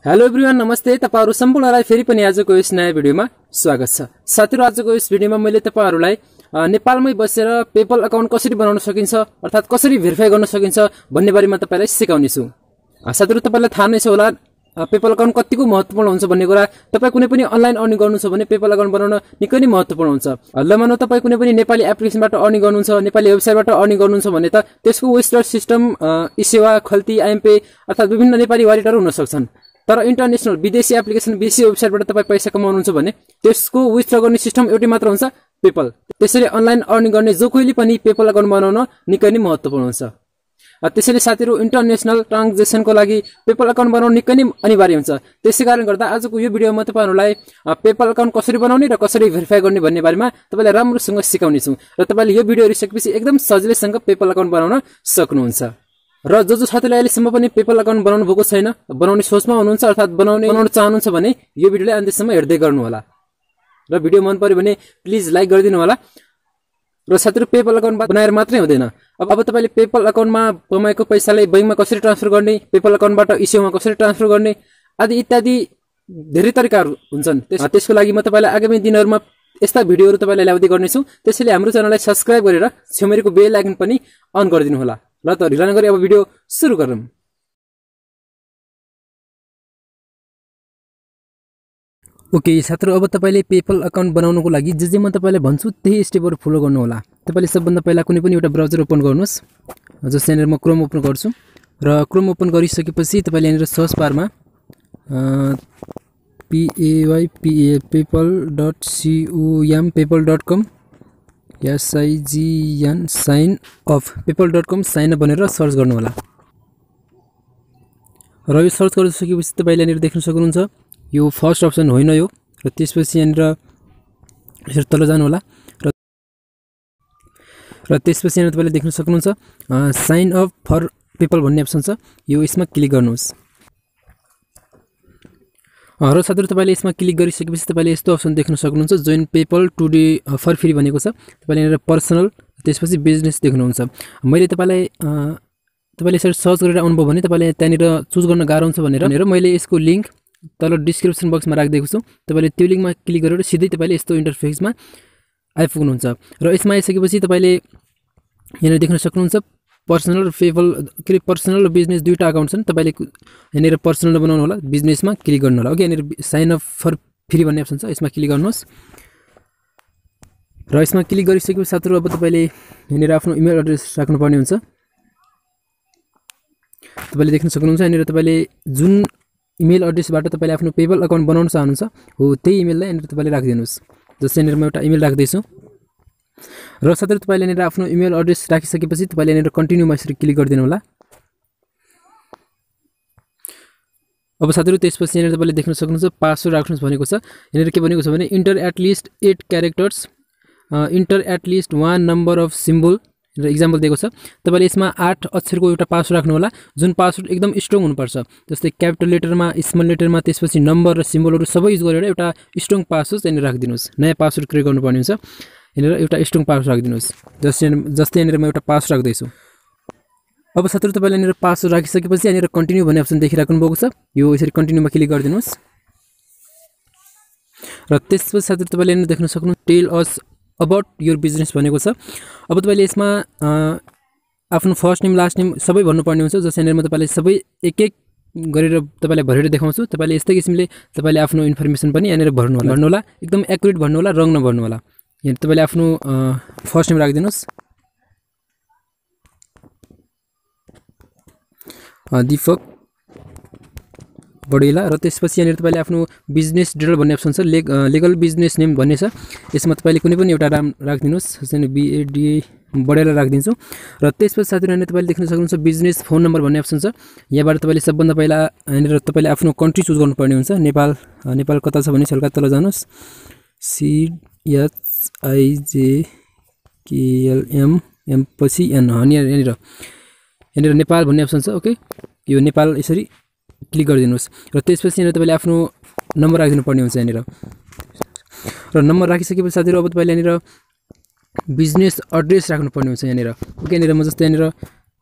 Hello everyone, नमस्ते। तपाईहरु सम्पूर्णलाई फेरि पनि आजको यस नयाँ भिडियोमा स्वागत छ। साथीहरु, आजको यस भिडियोमा मैले तपाईहरुलाई नेपालमै बसेर पेपल अकाउन्ट कसरी बनाउन सकिन्छ अर्थात कसरी भेरिफाई गर्न सकिन्छ भन्ने बारेमा तपाईलाई सिकाउने छु। साथीहरु, तपाईलाई थाहा नै छ होला पेपल अकाउन्ट कतिको महत्त्वपूर्ण हुन्छ भन्ने कुरा। तपाई कुनै पनि अनलाइन अर्निङ गर्नु छ भने पेपल अकाउन्ट बनाउन निकै नै महत्त्वपूर्ण हुन्छ। ल मानौ तपाई कुनै पनि नेपाली एप्लिकेसनबाट अर्निङ गर्नुहुन्छ, नेपाली वेबसाइटबाट अर्निङ गर्नुहुन्छ भने त त्यसको वेस्टर सिस्टम, ई-सेवा, खल्ती, आइएमपे अर्थात विभिन्न नेपाली वालेटहरु हुन सक्छन्। तर इन्टरनेशनल विदेशी एप्लिकेसन, विदेशी वेबसाइटबाट तपाई पैसा कमाउनुहुन्छ भने त्यसको विथड्र गर्ने सिस्टम एउटै मात्र हुन्छ, पेपल। त्यसैले अनलाइन अर्निङ गर्ने जो कोहीले पनि पेपल अकाउन्ट बनाउन निकै नै महत्त्वपूर्ण हुन्छ। त्यसैले साथीहरु, इन्टरनेशनल ट्रान्जेक्सनको लागि पेपल अकाउन्ट बनाउनु निकै नै अनिवार्य हुन्छ। त्यसैकारण गर्दा आजको यो भिडियोमा तपाईहरुलाई पेपल अकाउन्ट कसरी बनाउने र कसरी भेरिफाई गर्ने भन्ने बारेमा तपाईलाई राम्रोसँग सिकाउने छु र तपाईले यो भिडियो हेरिसकेपछि एकदम सजिलैसँग पेपल अकाउन्ट बनाउन सक्नुहुन्छ। र जो साथीले अहिलेसम्म पनि पेपल अकाउन्ट बनाउनु भएको छैन, बनाउने सोचमा हुनुहुन्छ अर्थात बनाउन चाहनुहुन्छ भने यो भिडियोलाई अन्त्यसम्म हेर्दै गर्नु होला र भिडियो मन पर्यो भने प्लिज लाइक गरिदिनु होला। र साथीहरु, पेपल अकाउन्ट बनाएर मात्रै हुँदैन। अब तपाईले पेपल अकाउन्टमा कमाएको पैसालाई बैंकमा कसरी ट्रान्सफर गर्ने, पेपल अकाउन्टबाट ई-सेवामा कसरी ट्रान्सफर गर्ने आदि इत्यादि धेरै तरिकाहरू हुन्छन्। त्यसको लागि म तपाईलाई आगामी दिनहरुमा यस्ता भिडियोहरू तपाईलाई ल्याउँदै गर्नेछु। त्यसैले हाम्रो च्यानललाई सब्स्क्राइब गरेर छेउमेरको बेल आइकन पनि अन गरिदिनु होला। ल त ढिला नगरी अब भिडियो सुरु गरौँ। ओके साथीहरु, अब तपाईले पेपल अकाउन्ट बनाउनको लागि जे म तपाईलाई भन्छु त्यही स्टेपहरु फलो गर्नु होला। तपाईले सबभन्दा पहिला कुनै पनि एउटा ब्राउजर ओपन गर्नुस्। जस्तै यहाँनिर म क्रोम ओपन गर्छु र क्रोम ओपन गरिसकेपछि तपाईले यहाँनिर सर्च बारमा paypal.com paypal.com sign sign off paypal.com sign up भनेर सर्च गर्नु होला। र यो सर्च गरिसकेपछि तपाईले यहाँनिर देख्न सक्नुहुन्छ यो फर्स्ट अप्सन होइन यो। र त्यसपछि यहाँनिर यसरी तल जानु होला र त्यसपछि यहाँनिर तपाईले देख्न सक्नुहुन्छ साइन अप फर पेपल भन्ने अप्सन छ, यो यसमा क्लिक गर्नुहोस्। र साथीहरु, तपाईले यसमा क्लिक गरिसकेपछि तपाईले यस्तो अप्सन देख्न सक्नुहुन्छ join PayPal today for free भनेको छ। तपाईले यहाँनिर पर्सनल त्यसपछि बिजनेस देख्नुहुन्छ। मैले तपाईलाई यसरी सर्च गरेर आउनुभयो भने तपाईले त्यहाँनिर चुज गर्न गाह्रो हुन्छ भनेर मैले यसको लिंक तल डिस्क्रिप्सन बक्समा राखिदिएको छु। तपाईले त्यो लिंकमा क्लिक गरेर सिधै तपाईले यस्तो इन्टरफेसमा आइपुग्नुहुन्छ। र यसमा आइसकेपछि तपाईले यहाँनिर देख्न सक्नुहुन्छ पर्सनल र पेपल पर्सनल र बिजनेस दुईटा अकाउन्ट छन्। तपाईले यहाँनिर पर्सनल बनाउनु होला, बिजनेसमा क्लिक गर्नु होला। ओके, यहाँनिर साइन अप फर फ्री भन्ने अप्सन छ, यसमा क्लिक गर्नुहोस्। र यसमा क्लिक गरिसकेपछि साथीहरु, अब तपाईले यहाँनिर आफ्नो इमेल एड्रेस राख्नुपर्ने हुन्छ। तपाईले देख्न सक्नुहुन्छ यहाँनिर तपाईले जुन इमेल एड्रेसबाट तपाईले आफ्नो पेपल अकाउन्ट बनाउन चाहनुहुन्छ हो त्यही इमेललाई यहाँनिर तपाईले राखिदिनुस्। जस्तै यहाँनिर म एउटा इमेल राख्दैछु र साथीहरु, तपाईले यहाँनिर आफ्नो इमेल एड्रेस राखिसकेपछि तपाईले यहाँनिर कन्टिन्युमा यसरी क्लिक गरिदिनु होला। अब साथीहरु, त्यसपछि यहाँनिर तपाईले देख्न सक्नुहुन्छ पासवर्ड राख्नुस् भनेको छ। यहाँनिर के भनेको छ भने enter at least 8 characters, enter at least 1 number of symbol र इक्जाम्पल दिएको छ। तपाईले यसमा 8 अक्षरको एउटा पासवर्ड राख्नु होला, जुन पासवर्ड एकदम स्ट्रङ हुनुपर्छ। जस्तै क्यापिटल लेटरमा, स्मल लेटरमा, त्यसपछि नम्बर र सिम्बलहरु सबै युज गरेर एउटा स्ट्रङ पासवर्ड यहाँनिर राखिदिनुस्। नयाँ पासवर्ड क्रिएट गर्नुपर्ने हुन्छ। यहाँनिर एउटा स्ट्रङ पासवर्ड राखिदिनुस्। जस्तै यहाँनिर म एउटा पासवर्ड राख्दैछु। अब साथीहरु, तपाईले यहाँनिर पासवर्ड राखिसकेपछि यहाँनिर कन्टिन्यू भन्ने अप्सन देखिराख्नु भएको छ, यो यसरी कन्टिन्यूमा क्लिक गरिदिनुस्। र त्यसपछि साथीहरु, तपाईले यहाँनिर देख्न सक्नुहुन्छ tell us about your business भनेको छ। अब तपाईले यसमा आफ्नो फर्स्ट नेम लास्ट नेम सबै भन्नुपर्ने हुन्छ। जस्तै यहाँनिर म तपाईलाई सबै एक एक गरेर तपाईलाई भरेर देखाउँछु। तपाईले यस्तै किसिमले तपाईले आफ्नो इन्फर्मेसन पनि यहाँनिर भर्नु होला, एकदम एक्युरेट भन्नु होला, रङ नभर्नु होला। यहाँ तपाईले आफ्नो फर्स्ट नेम राखिदिनुस्, दीपक बडैला। र त्यसपछि यहाँनिर तपाईले आफ्नो बिजनेस डिटेल भन्ने अप्सन छ, लिगल बिजनेस नेम भन्ने छ। यसमा तपाईले कुनै पनि एउटा नाम राखिदिनुस्। जस्तै BADA बडैला राखिदिन्छु। र त्यसपछि साथीहरु, यहाँनिर तपाईले देख्न सक्नुहुन्छ बिजनेस फोन नम्बर भन्ने अप्सन छ। यहाँबाट तपाईले सबभन्दा पहिला यहाँनिर तपाईले आफ्नो कन्ट्री चुज गर्नुपर्ने हुन्छ। नेपाल कता छ भने हल्का तल जानुस्, CHIJKLM पछि N, यहाँनिर नेपाल भन्ने अप्सन छ। ओके, यो नेपाल यसरी क्लिक गरिदिनुस्। र त्यसपछि यहाँनिर तपाईले आफ्नो नम्बर राखिदिनु पर्ने हुन्छ यहाँनिर। र नम्बर राखिसकेपछि साथीहरु, अब तपाईले यहाँनिर बिजनेस एड्रेस राख्नुपर्ने हुन्छ यहाँनिर। ओके, यहाँनिर म जस्तै यहाँनिर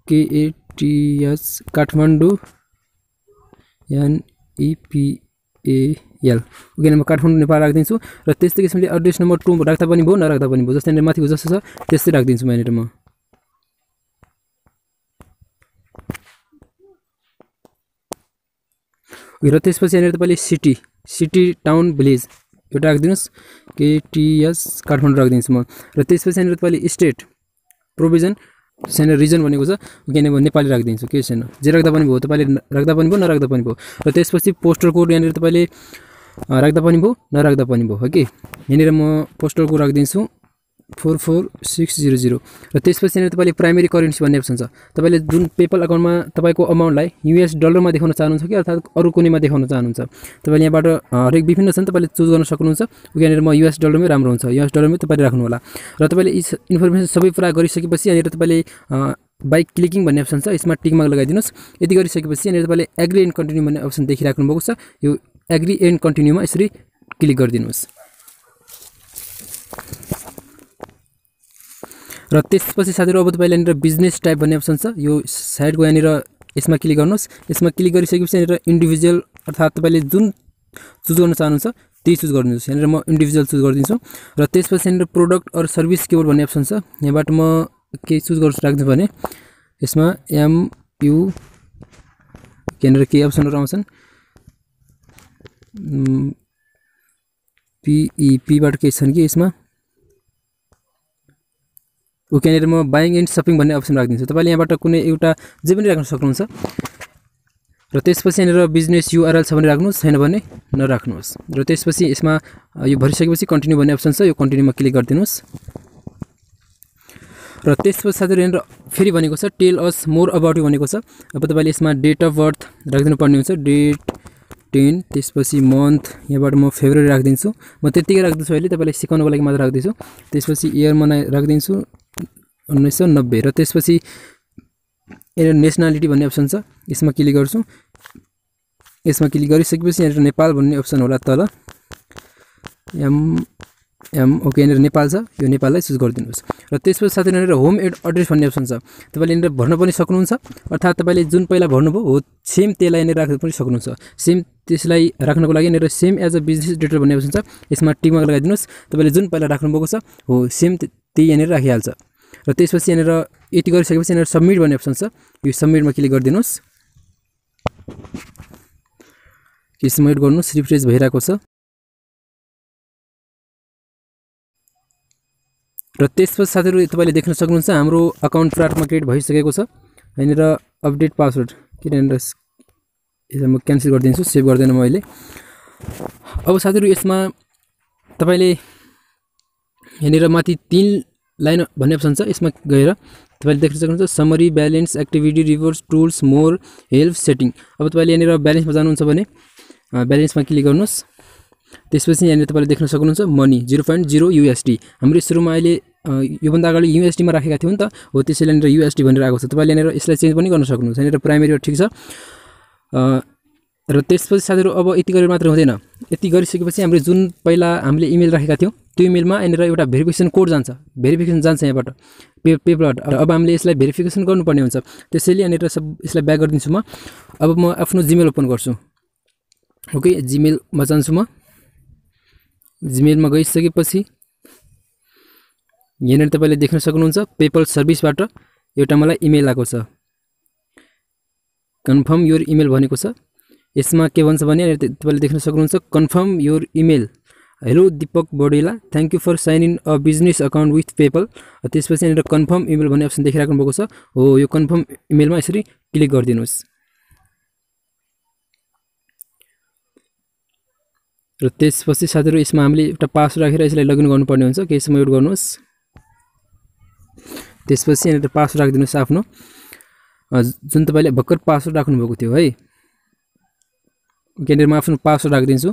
KATH काठमाडौँ EPAL ओके म काठमाडौँ नेपाल राख्दिन्छु र त्यस्तै किसिमले एड्रेस नम्बर 2 राख्दा पनि भयो नराख्दा पनि भयो जस्तै यहाँनिर माथिको जस्तो छ त्यस्तै राख्दिन्छु म यहाँनिर म र त्यसपछि यहाँनिर तपाईले सिटी टाउन भिलेज एउटा राख्दिनुस् KTS काठमाडौँ राख्दिन्छु म र त्यसपछि यहाँनिर तपाईले स्टेट प्रोभिजन सेन्टर रिजन भनेको छ किन म नेपाली राख्दिन्छु के छैन जे राख्दा पनि भयो तपाईले राख्दा पनि भयो नराख्दा पनि भयो र त्यसपछि पोस्टल कोड यहाँनिर तपाईले राख्दा पनि भयो नराख्दा पनि भयो हो कि यहाँनिर म पोस्टल कोड राख्दिन्छु 44600 र त्यसपछि यहाँनिर तपाईले प्राइमेरी करेन्सी भन्ने अप्सन छ तपाईले जुन पेपल अकाउन्टमा तपाईको अमाउन्टलाई US डलरमा देखाउन चाहनुहुन्छ कि अर्थात अरु कुनैमा देखाउन चाहनुहुन्छ तपाईले यहाँबाट हरेक विभिन्न छन् तपाईले चुज गर्न सक्नुहुन्छ यहाँनिर म US डलरमै राम्रो हुन्छ US डलरमै तपाईले राख्नु होला र तपाईले यी इन्फर्मेसन सबै पुरा गरिसकेपछि यहाँनिर तपाईले बाइ क्लिकिङ भन्ने अप्सन छ यसमा टिक मार्क लगाइदिनुस् यति गरिसकेपछि यहाँनिर तपाईले एग्री एन्ड कन्टिन्यू भन्ने अप्सन देखिराख्नु भएको छ यो एग्री एन्ड कन्टिन्यूमा यसरी क्लिक गरिदिनुस् र त्यसपछि साथीहरु अब तपाईले यहाँनिर बिजनेस टाइप भन्ने अप्सन छ यो साइडको यहाँनिर यसमा क्लिक गर्नुस् यसमा क्लिक गरिसकेपछि यहाँनिर इन्डिभिजुअल अर्थात तपाईले जुन चुज गर्न चाहनुहुन्छ त्यही चुज गर्दिनुस् यहाँनिर म इन्डिभिजुअल चुज गर्दिन्छु र त्यसपछि यहाँनिर प्रोडक्ट अर सर्भिस कीवर्ड भन्ने अप्सन छ यहाँबाट म के चुज गर्छु राख्छु भने यसमा MU यहाँनिर के अप्सनहरु आउँछन् PEP बाट के छन् कि यसमा ओके यहाँनिर म बाइङ एन्ड शपिङ भन्ने अप्सन राख्दिन्छु तपाईले यहाँबाट कुनै एउटा जे पनि राख्न सक्नुहुन्छ र त्यसपछि यहाँनिर बिजनेस URL छ भने राख्नुस् छैन भने नराख्नुस् र त्यसपछि यसमा यो भरिसकेपछि कन्टिन्यू भन्ने अप्सन छ यो कन्टिन्यूमा क्लिक गरिदिनुस् र त्यसपछि साथीहरु यहाँनिर फेरि भनेको छ tell us more about you भनेको छ अब तपाईले यसमा डेट अफ बर्थ राख्दिनु पर्ने हुन्छ डेट 10 त्यसपछि मन्थ यहाँबाट म फेब्रुअरी राख्दिन्छु म त्यतिकै राख्दिन्छु अहिले तपाईले सिकाउनको लागि मात्र राख्दिन्छु त्यसपछि इयर म राख्दिन्छु 1990 र त्यसपछि यहाँ नेसनालिटी भन्ने अप्सन छ यसमा क्लिक गर्छु यसमा क्लिक गरिसकेपछि यहाँ नेपाल भन्ने अप्सन होला तल ओके यहाँनिर नेपाल छ यो नेपाललाई चुज गरिदिनुहोस् र त्यसपछि साथै यहाँनिर होम एड्रेस भन्ने अप्सन छ तपाईले यहाँनिर भर्न पनि सक्नुहुन्छ अर्थात तपाईले जुन पहिला भर्नुभयो हो सेम त्यसलाई यहाँनिर राख्न पनि सक्नुहुन्छ सेम त्यसलाई राख्नको लागि यहाँनिर same as a business data भन्ने अप्सन छ यसमा टिक मार्क लगाइदिनुहोस् तपाईले जुन पहिला राख्नु भएको छ हो सेम त्यही यहाँनिर राखिहाल्छ र त्यसपछि यहाँनिर यति गरिसकेपछि यहाँनिर सबमिट भन्ने अप्सन छ यो सबमिटमा क्लिक गरिदिनुहोस् कि सबमिट गर्नुस् रिफ्रेश भइरहेको छ र त्यसपछि साथीहरु तपाईले देख्न सक्नुहुन्छ हाम्रो अकाउन्ट प्राटमा क्रिएट भइसकेको छ यहाँनिर अपडेट पासवर्ड किनभने यसलाई म क्यान्सल गरिदिन्छु सेभ गर्दैन म अहिले अब साथीहरु यसमा तपाईले यहाँनिर माथि 3 लाइन भन्ने अप्सन छ यसमा गएर तपाईले देख्न सक्नुहुन्छ summary balance activity reports tools more help setting अब तपाईले यहाँनिर ब्यालेन्समा जानुहुन्छ भने ब्यालेन्समा क्लिक गर्नुस् त्यसपछि यहाँनिर तपाईले देख्न सक्नुहुन्छ मनी 0.0 USD हाम्रो सुरुमा अहिले यो भन्दा अगाडि USD मा राखेका थियौ नि त हो त्यसैले यहाँनिर USD भनेर आएको छ तपाईले यहाँनिर यसलाई चेन्ज पनि गर्न सक्नुहुन्छ यहाँनिर प्राइमेरी ठीक छ र त्यसपछि साथीहरु अब यति गरेर मात्र हुँदैन यति गरिसकेपछि हामीले जुन पहिला हामीले इमेल राखेका थियौ त्यो इमेलमा यहाँनिर एउटा भेरिफिकेसन कोड जान्छ भेरिफिकेसन जान्छ यहाँबाट पेपलबाट अब हामीले यसलाई भेरिफिकेसन गर्नुपर्ने हुन्छ त्यसैले यहाँनिर यसलाई ब्याक गरिदिन्छु म अब म आफ्नो जीमेल ओपन गर्छु ओके जीमेलमा जान्छु म जीमेलमा गइसकेपछि यहाँनिर तपाईले देख्न सक्नुहुन्छ पेपल सर्भिसबाट एउटा मलाई इमेल आएको छ कन्फर्म योर इमेल भनेको छ यसमा के भन्छ भने तपाईले देख्न सक्नुहुन्छ confirm your email hello Deepak Badela thank you for sign in a business account with PayPal त्यसपछि यहाँनिर कन्फर्म इमेल भन्ने अप्सन देखिराख्नु भएको छ हो यो कन्फर्म इमेलमा यसरी क्लिक गरिदिनुस् र त्यसपछि साथीहरु यसमा हामीले एउटा पासवर्ड राखेर यसलाई लगइन गर्नुपर्ने हुन्छ केही समय वेट गर्नुस् त्यसपछि यहाँनिर पासवर्ड राखिदिनुस् आफ्नो जुन तपाईले भर्खर पासवर्ड राख्नु भएको थियो है यहाँनिर म आफ्नो पासवर्ड राखिदिन्छु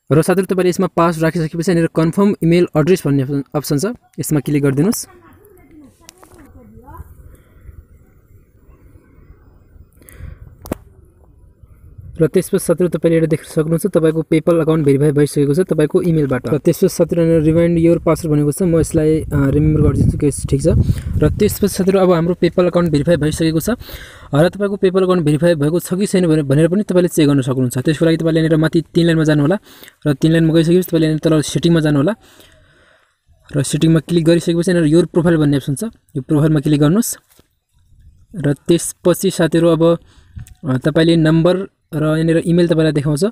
र साथीहरु तपाईले यसमा पासवर्ड राखिसकेपछि यहाँनिर कन्फर्म इमेल एड्रेस भन्ने अप्सन छ यसमा क्लिक गरिदिनुस् र त्यसपछि साथीहरु तपाईले यहाँ देख्न सक्नुहुन्छ तपाईको पेपल अकाउन्ट भेरिफाई भइसकेको छ तपाईको इमेलबाट। र त्यसपछि साथीहरु रिमाइन्ड योर पासवर्ड भनेको छ, म यसलाई रिमेम्बर गरिदिन्छु के ठीक छ। र त्यसपछि साथीहरु अब हाम्रो पेपल अकाउन्ट भेरिफाई भइसकेको छ र तपाईको पेपल अकाउन्ट भेरिफाई भएको छ कि छैन भनेर पनि तपाईले चेक गर्न सक्नुहुन्छ। त्यसको लागि तपाईले यहाँ माथि 3 लाइनमा जानु होला र 3 लाइनमा गइसकेपछि तपाईले यहाँ तल सेटिङमा जानु होला र सेटिङमा क्लिक गरिसकेपछि यहाँ योर प्रोफाइल भन्ने अप्सन छ, यो प्रोफाइलमा क्लिक गर्नुस्। र त्यसपछि साथीहरु अब तपाईले नम्बर र यहाँ इमेल तपाईलाई देखाउँछ।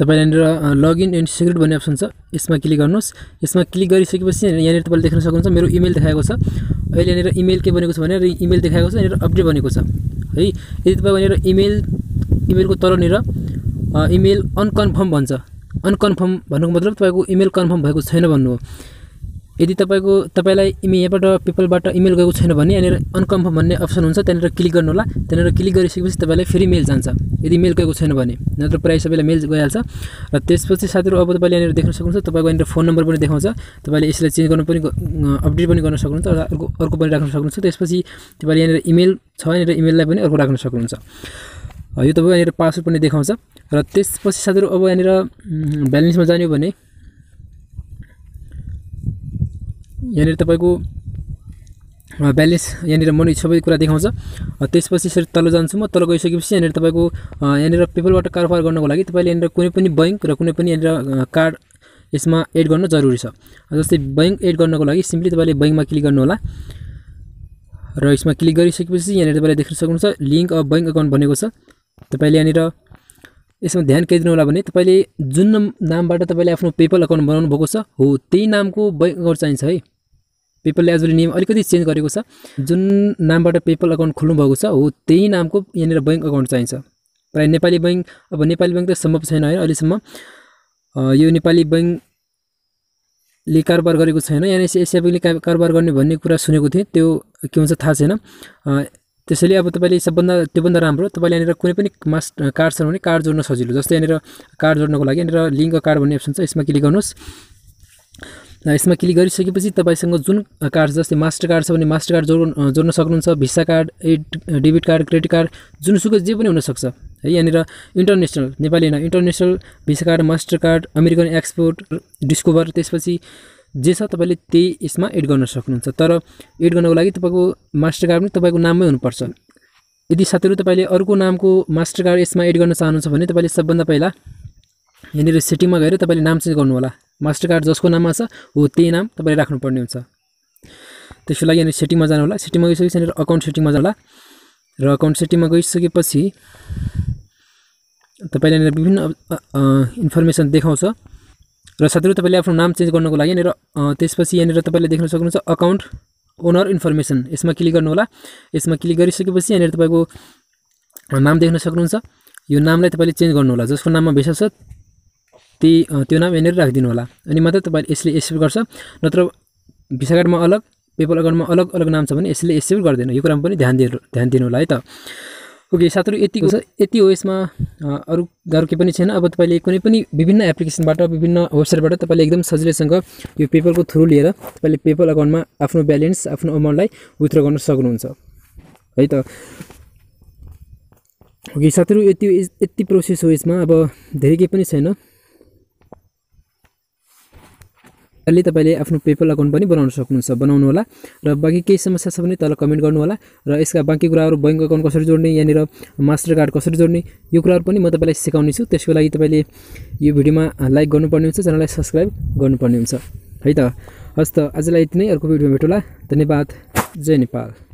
तपाईले यहाँ लगइन एन्ड सिक्रेट भन्ने अप्सन छ, यसमा क्लिक गर्नुस्। यसमा क्लिक गरिसकेपछि यहाँ तपाईले देख्न सक्नुहुन्छ मेरो इमेल देखाएको छ। अहिले यहाँ इमेल के भनेको छ भने इमेल देखाएको छ, यहाँ अपडेट भनेको छ है। यदि तपाईको यहाँ इमेलको तलनिर इमेल अनकन्फर्म भन्छ, अनकन्फर्म भन्नुको मतलब तपाईको इमेल कन्फर्म भएको छैन भन्नु हो। यदि तपाईलाई यहाँबाट पेपलबाट इमेल गएको छैन भने यहाँ अनकन्फर्म भन्ने अप्सन हुन्छ, त्यहाँनिर क्लिक गर्नु होला। त्यहाँनिर क्लिक गरिसकेपछि तपाईलाई फेरि मेल जान्छ यदि मेल गएको छैन भने, नत्र प्राय सबैलाई मेल गइहाल्छ। र त्यसपछि साथीहरु अब तपाईले यहाँ देख्न सक्नुहुन्छ तपाईको यहाँ फोन नम्बर पनि देखाउँछ, तपाईले यसलाई चेन्ज गर्न पनि अपडेट पनि गर्न सक्नुहुन्छ र अर्को पनि राख्न सक्नुहुन्छ। त्यसपछि तपाईले यहाँ इमेल छ, यहाँ इमेललाई पनि अर्को राख्न सक्नुहुन्छ। यो तपाईको यहाँ पासवर्ड पनि देखाउँछ। र त्यसपछि साथीहरु अब यहाँ ब्यालेन्समा जाने हो भने यहाँ तपाईको ब्यालेन्स यहाँ मनी सबै कुरा देखाउँछ। त्यसपछि यसरी तल जान्छु म, तल गइसकेपछि यहाँ तपाईको यहाँ पेपलबाट कारोबार गर्नको लागि तपाईले यहाँ कुनै पनि बैंक र कुनै पनि यहाँ कार्ड यसमा एड गर्न जरुरी छ। जस्तै बैंक एड गर्नको लागि सिम्पली तपाईले बैंकमा क्लिक गर्नु होला र यसमा क्लिक गरिसकेपछि यहाँ तपाईले देख्न सक्नुहुन्छ लिंक अ बैंक अकाउन्ट भनेको छ। तपाईले यहाँ यसमा ध्यान के दिनु होला भने तपाईले जुन नामबाट तपाईले आफ्नो पेपल अकाउन्ट बनाउनु भएको छ हो त्यही नामको बैंक अकाउन्ट चाहिन्छ है। पेपलले एजुअली नेम अलिकति चेन्ज गरेको छ, जुन नामबाट पेपल अकाउन्ट खोल्नु भएको छ हो त्यही नामको यहाँ बैंक अकाउन्ट चाहिन्छ। प्राय नेपाली बैंक, अब नेपाली बैंक त सम्भव छैन है अहिलेसम्म, यो नेपाली बैंकले कारोबार गरेको छैन। यहाँ एसिया बैंकले कारोबार गर्ने भन्ने कुरा सुनेको थिएँ, त्यो के हुन्छ थाहा छैन। त्यसैले अब तपाईले सबभन्दा त्योभन्दा राम्रो तपाईले यहाँ कुनै पनि कार्ड छ भने कार्ड जोड्न सजिलो। जस्तै यहाँ कार्ड जोड्नको लागि यहाँ लिंक अ कार्ड भन्ने अप्सन छ, यसमा क्लिक गर्नुस्। यसमा क्लिक गरिसकेपछि तपाईसँग जुन कार्ड जस्तै मास्टर कार्ड छ भने मास्टर कार्ड जोड्न सक्नुहुन्छ, visa card, debit card, credit card जुनसुकै जे पनि हुन सक्छ है। यहाँ इन्टरनेसनल, नेपाली हैन, international visa card, master card, American export, discover, त्यसपछि जे छ तपाईले त्यही यसमा एड गर्न सक्नुहुन्छ। तर एड गर्नको लागि तपाईको मास्टर कार्ड पनि तपाईको नाममै हुनुपर्छ। यदि साथीहरु तपाईले अर्को नामको मास्टर कार्ड यसमा एड गर्न चाहनुहुन्छ भने तपाईले सबभन्दा पहिला यहाँ सेटिङमा गएर तपाईले नाम चेन्ज गर्नु होला। मास्टर कार्ड जसको नाममा छ हो त्यही नाम तपाईले राख्नुपर्ने हुन्छ। त्यसको लागि यहाँ सेटिङमा जानु होला। सेटिङमा गइसकेपछि यहाँ अकाउन्ट सेटिङमा जानु होला र अकाउन्ट सेटिङमा गइसकेपछि तपाईले यहाँ विभिन्न इन्फर्मेसन देखाउँछ र साथीहरु तपाईले आफ्नो नाम चेन्ज गर्नको लागि यहाँ त्यसपछि यहाँ तपाईले देख्न सक्नुहुन्छ अकाउन्ट ओनर इन्फर्मेसन, यसमा क्लिक गर्नु होला। यसमा क्लिक गरिसकेपछि यहाँ तपाईको नाम देख्न सक्नुहुन्छ। यो नामलाई तपाईले चेन्ज गर्नु होला, जसको नाममा भिसा छ त्यो नाम यहाँ राखिदिनु होला, अनि मात्र तपाईले यसले एक्सेप्ट गर्छ। नत्र भिसा कार्डमा अलग, पेपल अकाउन्टमा अलग अलग नाम छ भने यसले एक्सेप्ट गर्दैन। यो कुरामा पनि ध्यान दिनु होला है त। ओके साथीहरु यति हो, यसमा अरु गाह्रो के पनि छैन। अब तपाईले कुनै पनि विभिन्न एप्लिकेसनबाट, विभिन्न वेबसाइटबाट तपाईले एकदम सजिलैसँग यो पेपलको थ्रु लिएर तपाईले पेपल अकाउन्टमा आफ्नो ब्यालेन्स, आफ्नो अमाउन्टलाई विथड्र गर्न सक्नुहुन्छ है त। ओके साथीहरु यति प्रोसेस हो यसमा, अब धेरै के पनि छैन। अहिले तपाईले आफ्नो पेपल अकाउन्ट पनि बनाउन सक्नुहुन्छ, बनाउनु होला। र बाँकी केही समस्या छ भने तल कमेन्ट गर्नु होला र यसका बाँकी कुराहरु बैंक अकाउन्ट कसरी जोड्ने, यहाँ मास्टर कार्ड कसरी जोड्ने, यो कुराहरु पनि म तपाईलाई सिकाउने छु। त्यसको लागि तपाईले यो भिडियोमा लाइक गर्नुपर्ने हुन्छ, च्यानललाई सब्स्क्राइब गर्नुपर्ने हुन्छ है त। हस् त आजलाई यति नै, अर्को भिडियोमा भेटौँला। धन्यवाद। जय नेपाल।